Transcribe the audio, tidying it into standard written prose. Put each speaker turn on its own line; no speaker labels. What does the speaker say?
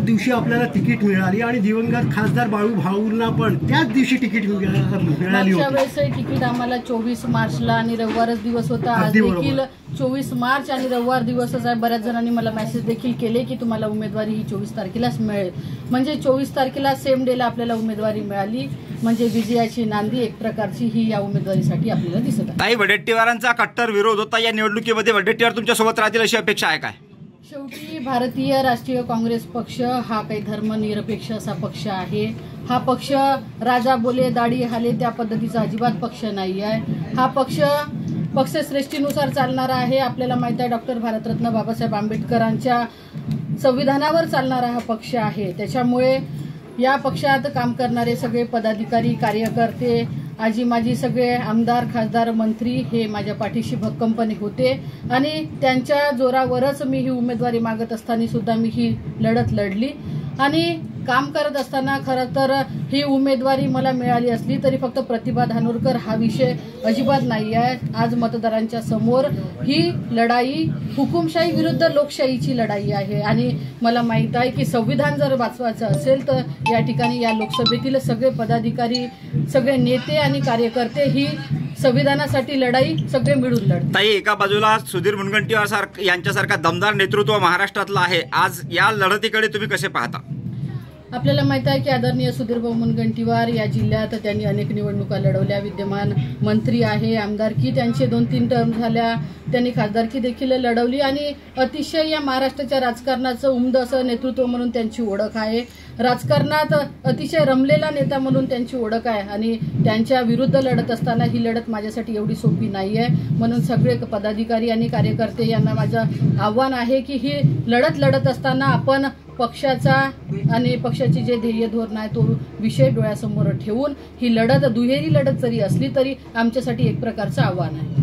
दिवशी आपल्याला तिकीट मिळाली आणि दिवंगत खासदार बाळू भाऊंना पण त्याच दिवशी तिकीट मिळाली
मागच्या
होती।
वेळेसही तिकीट आम्हाला 24 मार्चला आणि रविवारच दिवस होता। आज देखील 24 मार्च आणि रविवार दिवसच आहे। बऱ्याच जणांनी मला मेसेज देखील केले की तुम्हाला उमेदवारी ही 24 तारखेलाच मिळेल, म्हणजे 24 तारखेला सेम डेला आपल्याला उमेदवारी मिळाली, म्हणजे विजयाची नांदी एक प्रकारची ही या उमेदवारीसाठी आपल्याला दिसत आहे।
ताई, वडेट्टीवारांचा कट्टर विरोध होता या निवडणुकीमध्ये, वडेट्टीवार तुमच्या सोबत राहतील अशी अपेक्षा आहे काय?
शेवटी भारतीय राष्ट्रीय काँग्रेस पक्ष हा काही धर्मनिरपेक्ष असा पक्ष आहे। हा पक्ष राजा बोले दाढी हाले त्या पद्धतीचा अजिबात पक्ष नाही आहे। हा पक्षश्रेष्ठीनुसार चालणारा आहे। आपल्याला माहित आहे डॉक्टर भारतरत्न बाबासाहेब आंबेडकरांच्या संविधानावर चालणारा हा पक्ष आहे। त्याच्यामुळे या पक्षात काम करणारे सगळे पदाधिकारी कार्यकर्ते आजी माजी सगळे आमदार खासदार मंत्री हे माझ्या पाठीशी भक्कमपणे होते आणि त्यांच्या जोरावरच मी ही उमेदवारी मागत असताना सुद्धा मी ही लढत लढली आणि काम करत असताना खरं तर ही उमेदवारी मला मिळाली असली तरी फक्त प्रतिभा धानोरकर हा विषय अजिबात नाही आहे। आज मतदारांच्या समोर ही लढाई हुकुमशाही विरुद्ध लोकशाहीची लढाई आहे आणि मला माहित आहे की संविधान जर वाचवायचं असेल तर या ठिकाणी या लोकसभेतील सगळे पदाधिकारी सगळे नेते आणि कार्यकर्ते ही संविधानासाठी लढाई सगळे मिळून लढतात।
ताई, एका बाजूला सुधीर मुनगंटीवार यांच्यासारखा दमदार नेतृत्व महाराष्ट्रातलं आहे, आज या लढतीकडे तुम्ही कसे पाहता?
आपल्याला माहित आहे की आदरणीय सुधीरभाऊ मुनगंटीवार या जिल्ह्यात त्यांनी अनेक निवडणुका लढवल्या, विद्यमान मंत्री आहे, आमदारकी त्यांचे 2-3 टर्म झाल्या, त्यांनी खासदारकी देखील लढवली आणि अतिशय या महाराष्ट्राच्या राजकारणाचं उमद असं नेतृत्व म्हणून त्यांची ओळख आहे। राजकारणात अतिशय रमलेला नेता म्हणून त्यांची ओळख आहे आणि त्यांच्या विरुद्ध लढत असताना ही लढत माझ्यासाठी एवढी सोपी नाही आहे। म्हणून सगळे पदाधिकारी आणि कार्यकर्ते यांना माझं आव्हान आहे की ही लढत लढत असताना आपण पक्षाचा आणि पक्षाची जे ध्येय धोरण आहे तो विषय डोळ्यासमोर ठेवून ही लढत दुहेरी लढत जरी असली तरी आमच्यासाठी एक प्रकारचं आव्हान आहे।